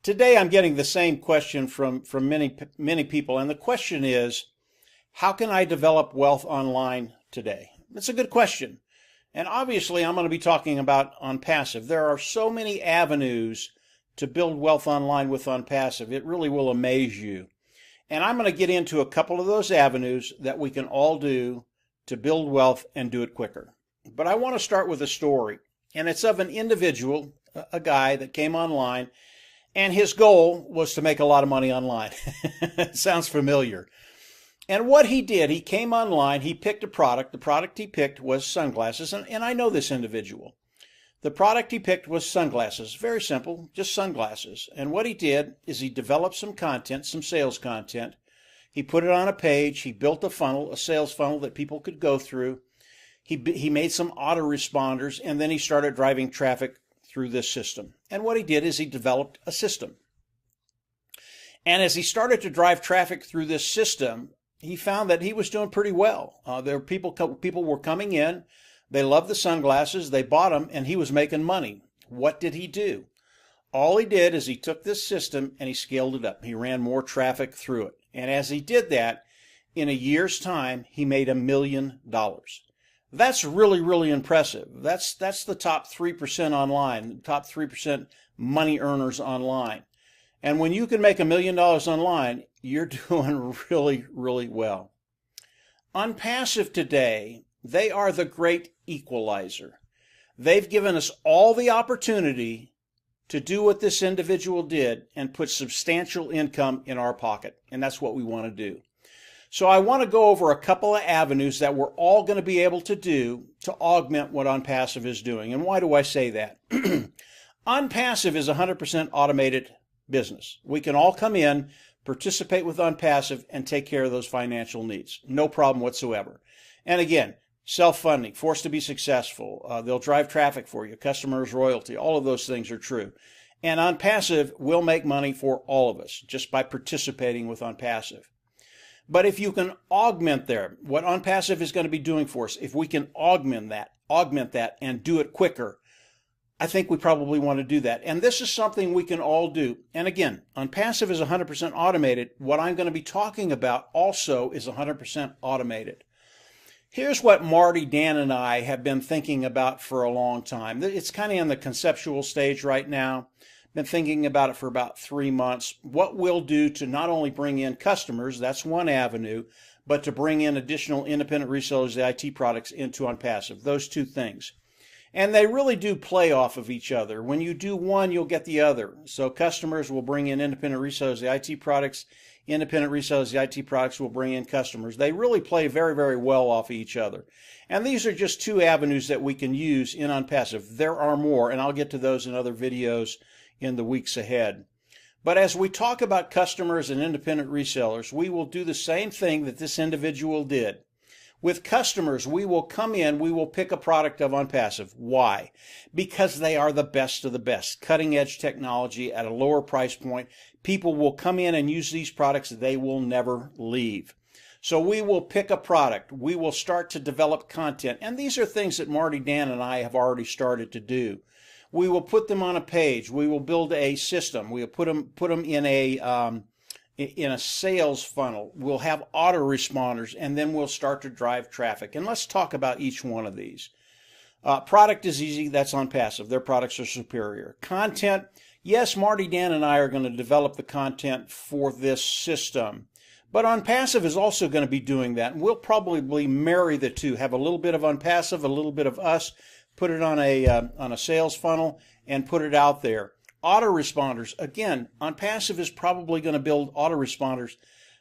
Today I'm getting the same question from many people, and the question is, how can I develop wealth online today? It's a good question. And obviously I'm going to be talking about Onpassive. There are so many avenues to build wealth online with Onpassive. It really will amaze you. And I'm going to get into a couple of those avenues that we can all do to build wealth and do it quicker. But I want to start with a story, and it's of an individual, a guy that came online, and his goal was to make a lot of money online. It sounds familiar. And what he did, he came online, he picked a product. The product he picked was sunglasses, and I know this individual. The product he picked was sunglasses. Very simple, just sunglasses. And what he did is he developed some content, some sales content. He put it on a page. He built a funnel, a sales funnel that people could go through. He made some autoresponders, and then he started driving traffic through this system. And what he did is he developed a system. And as he started to drive traffic through this system, he found that he was doing pretty well. People were coming in, they loved the sunglasses, they bought them, and he was making money. What did he do? All he did is he took this system and he scaled it up. He ran more traffic through it. And as he did that, in a year's time, he made $1 million. That's really, really impressive. That's the top 3% online, the top 3% money earners online. And when you can make $1 million online, you're doing really, really well. Onpassive today, they are the great equalizer. They've given us all the opportunity to do what this individual did and put substantial income in our pocket. And that's what we want to do. So I want to go over a couple of avenues that we're all going to be able to do to augment what Onpassive is doing. And why do I say that? Onpassive is 100% automated business. We can all come in, participate with Onpassive, and take care of those financial needs. No problem whatsoever. And again, self-funding, forced to be successful. They'll drive traffic for you, customers, royalty, all of those things are true. And Onpassive will make money for all of us just by participating with Onpassive. But if you can augment there, what Onpassive is going to be doing for us, if we can augment that and do it quicker, I think we probably want to do that. And this is something we can all do. And again, Onpassive is 100% automated. What I'm going to be talking about also is 100% automated. Here's what Marty, Dan, and I have been thinking about for a long time. It's kind of in the conceptual stage right now. Been thinking about it for about 3 months. What we'll do to not only bring in customers, that's one avenue, but to bring in additional independent resellers, the IT products, into Onpassive. Those two things. And they really do play off of each other. When you do one, you'll get the other. So customers will bring in independent resellers, the IT products. Independent resellers, the IT products will bring in customers. They really play very, very well off of each other. And these are just two avenues that we can use in Onpassive. There are more, and I'll get to those in other videos in the weeks ahead. But as we talk about customers and independent resellers, we will do the same thing that this individual did. With customers, we will come in, we will pick a product of Onpassive. Why? Because they are the best of the best. Cutting edge technology at a lower price point. People will come in and use these products. They will never leave. So we will pick a product. We will start to develop content. And these are things that Marty, Dan, and I have already started to do. We will put them on a page. We will build a system. We will put them in a sales funnel. We'll have autoresponders, and then we'll start to drive traffic. And let's talk about each one of these. Product is easy. That's Onpassive. Their products are superior. Content, yes, Marty, Dan, and I are going to develop the content for this system. But Onpassive is also going to be doing that. And we'll probably marry the two, have a little bit of Onpassive, a little bit of us, put it on a sales funnel, and put it out there. Autoresponders, again, Onpassive is probably going to build autoresponders,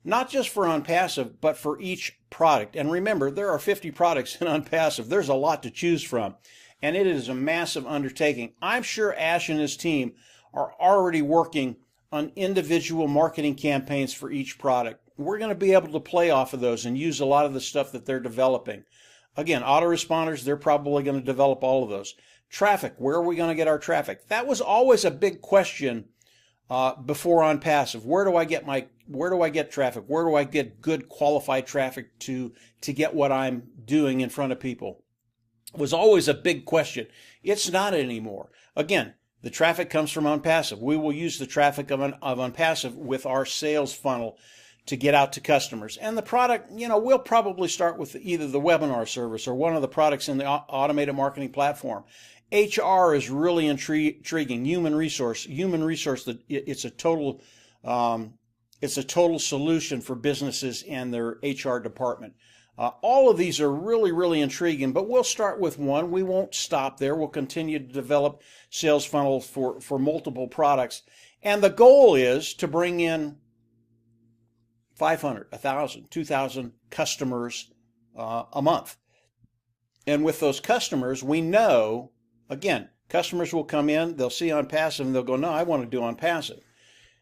not just for Onpassive, but for each product. And remember, there are 50 products in Onpassive. There's a lot to choose from, and it is a massive undertaking. I'm sure Ash and his team are already working on individual marketing campaigns for each product. We're going to be able to play off of those and use a lot of the stuff that they're developing. Again, autoresponders, they're probably going to develop all of those. Traffic, where are we going to get our traffic? That was always a big question before Onpassive. Where do I get traffic? Where do I get good qualified traffic to get what I'm doing in front of people? It was always a big question. It's not anymore. Again, The traffic comes from Onpassive. We will use the traffic of Onpassive with our sales funnel to get out to customers. And the product, we'll probably start with either the webinar service or one of the products in the automated marketing platform. HR is really intriguing. Human resource. It's a total solution for businesses and their HR department. All of these are really, really intriguing, but we'll start with one. We won't stop there. We'll continue to develop sales funnels for multiple products. And the goal is to bring in 500, 1,000, 2,000 customers a month. And with those customers, we know, again, customers will come in, they'll see Onpassive, and they'll go, no, I want to do Onpassive.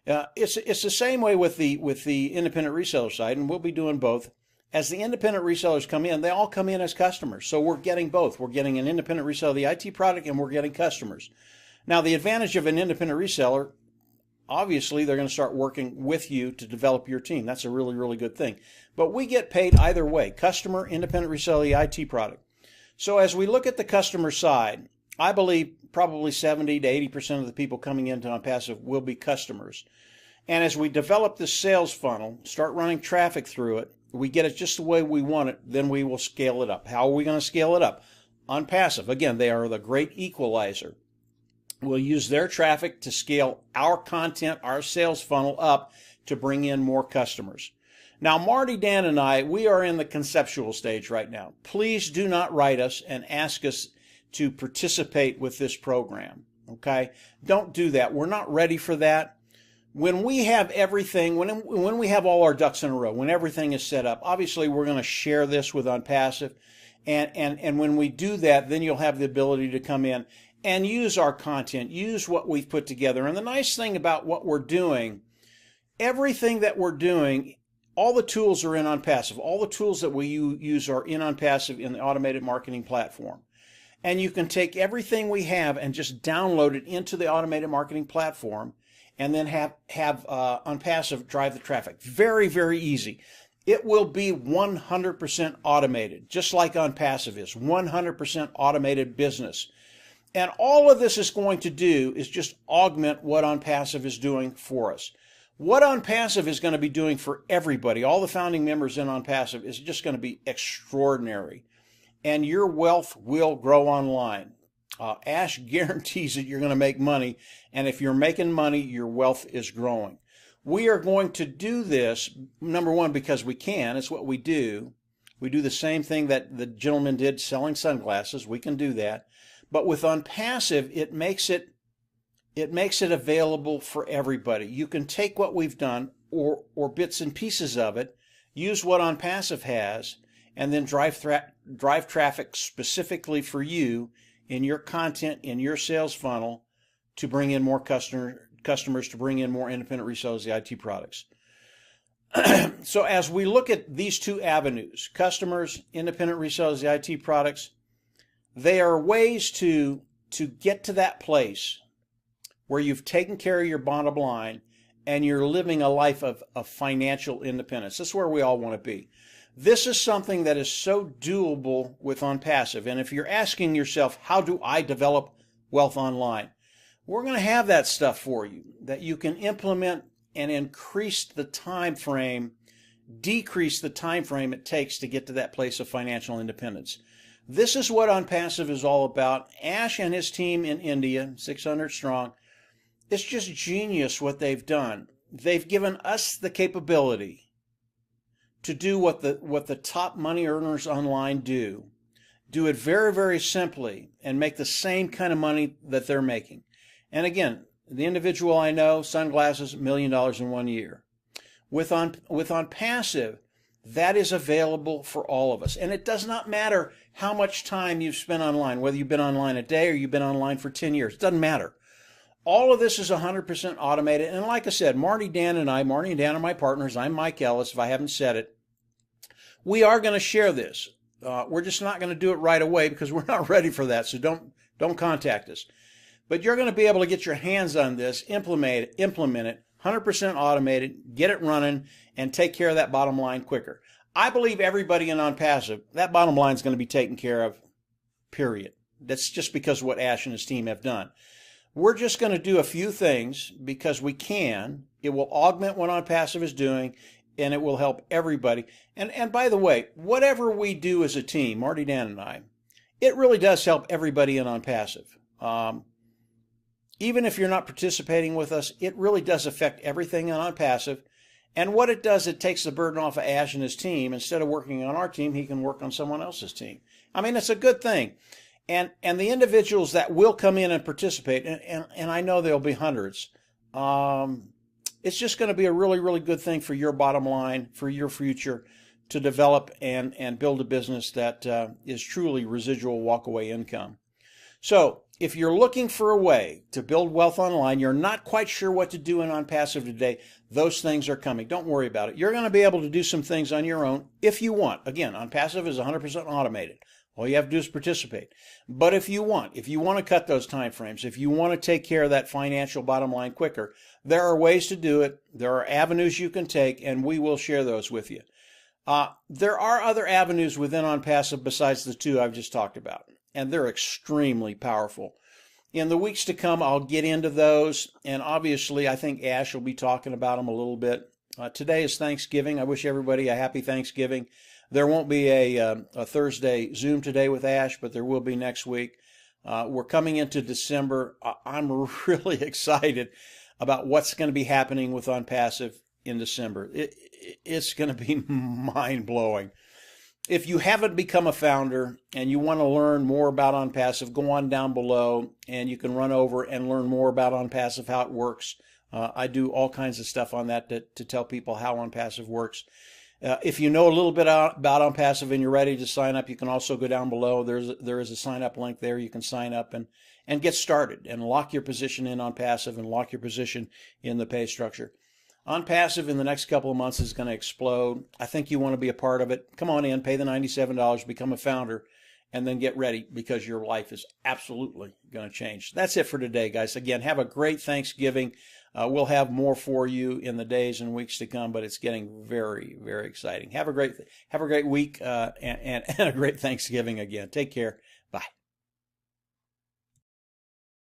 It's the same way with the independent reseller side, and we'll be doing both. As the independent resellers come in, they all come in as customers. So we're getting both. We're getting an independent reseller of the IT product, and we're getting customers. Now, the advantage of an independent reseller, obviously, they're going to start working with you to develop your team. That's a really, really good thing. But we get paid either way, customer, independent reseller, the IT product. So as we look at the customer side, I believe probably 70 to 80% of the people coming into Onpassive will be customers. And as we develop this sales funnel, start running traffic through it, we get it just the way we want it, then we will scale it up. How are we going to scale it up? Onpassive, again, they are the great equalizer. We'll use their traffic to scale our content, our sales funnel up to bring in more customers. Now, Marty, Dan, and I, we are in the conceptual stage right now. Please do not write us and ask us to participate with this program, okay? Don't do that. We're not ready for that. When we have everything, when we have all our ducks in a row, when everything is set up, obviously we're going to share this with Onpassive. And when we do that, then you'll have the ability to come in and use our content, use what we've put together. And the nice thing about what we're doing, everything that we're doing, all the tools are in Onpassive. All the tools that we use are in Onpassive in the automated marketing platform. And you can take everything we have and just download it into the automated marketing platform and then have Onpassive drive the traffic. Very, very easy. It will be 100% automated, just like Onpassive is, 100% automated business. And all of this is going to do is just augment what Onpassive is doing for us. What Onpassive is going to be doing for everybody, all the founding members in Onpassive, is just going to be extraordinary. And your wealth will grow online. Ash guarantees that you're going to make money, and if you're making money, your wealth is growing. We are going to do this, number one, because we can. It's what we do. We do the same thing that the gentleman did selling sunglasses. We can do that. But with Onpassive, it makes it available for everybody. You can take what we've done or bits and pieces of it, use what Onpassive has, and then drive traffic specifically for you in your content, in your sales funnel, to bring in more customers, to bring in more independent resellers, the IT products. So as we look at these two avenues, customers, independent resellers, the IT products, they are ways to get to that place where you've taken care of your bottom line and you're living a life of financial independence. That's where we all want to be. This is something that is so doable with Onpassive. And if you're asking yourself, how do I develop wealth online? We're going to have that stuff for you that you can implement and increase the time frame, decrease the time frame it takes to get to that place of financial independence. This is what Onpassive is all about. Ash and his team in India, 600 strong, it's just genius what they've done. They've given us the capability to do what the top money earners online do. Do it very, very simply and make the same kind of money that they're making. And again, the individual I know, sunglasses, $1 million in 1 year. With Onpassive, that is available for all of us. And it does not matter how much time you've spent online, whether you've been online a day or you've been online for 10 years. It doesn't matter. All of this is 100% automated. And like I said, Marty and Dan are my partners. I'm Mike Ellis, if I haven't said it. We are going to share this. We're just not going to do it right away because we're not ready for that. So don't contact us. But you're going to be able to get your hands on this, implement it, 100% automated, get it running, and take care of that bottom line quicker. I believe everybody in Onpassive, that bottom line is going to be taken care of, period. That's just because of what Ash and his team have done. We're just going to do a few things because we can. It will augment what Onpassive is doing, and it will help everybody. And by the way, whatever we do as a team, Marty, Dan, and I, it really does help everybody in Onpassive. Even if you're not participating with us, it really does affect everything in Onpassive. And what it does, it takes the burden off of Ash and his team. Instead of working on our team, he can work on someone else's team. I mean, it's a good thing. And the individuals that will come in and participate, and I know there'll be hundreds, it's just going to be a really, really good thing for your bottom line, for your future, to develop and build a business that is truly residual walkaway income. So if you're looking for a way to build wealth online, you're not quite sure what to do in Onpassive today, those things are coming. Don't worry about it. You're going to be able to do some things on your own if you want. Again, Onpassive is 100% automated. All you have to do is participate. But if you want to cut those time frames, if you want to take care of that financial bottom line quicker, there are ways to do it. There are avenues you can take, and we will share those with you. There are other avenues within Onpassive besides the two I've just talked about, and they're extremely powerful. In the weeks to come, I'll get into those, and obviously I think Ash will be talking about them a little bit. Today is Thanksgiving. I wish everybody a happy Thanksgiving. There won't be a Thursday Zoom today with Ash, but there will be next week. We're coming into December. I'm really excited about what's going to be happening with Onpassive in December. It's going to be mind-blowing. If you haven't become a founder and you want to learn more about Onpassive, go on down below and you can run over and learn more about Onpassive, how it works. I do all kinds of stuff on that to tell people how Onpassive works. If you know a little bit about Onpassive and you're ready to sign up, you can also go down below. There is a sign up link there. You can sign up and get started and lock your position in Onpassive and lock your position in the pay structure. Onpassive in the next couple of months is going to explode. I think you want to be a part of it. Come on in, pay the $97, become a founder, and then get ready because your life is absolutely going to change. That's it for today, guys. Again, have a great Thanksgiving. We'll have more for you in the days and weeks to come, but it's getting very, very exciting. Have a great week and a great Thanksgiving again. Take care. Bye.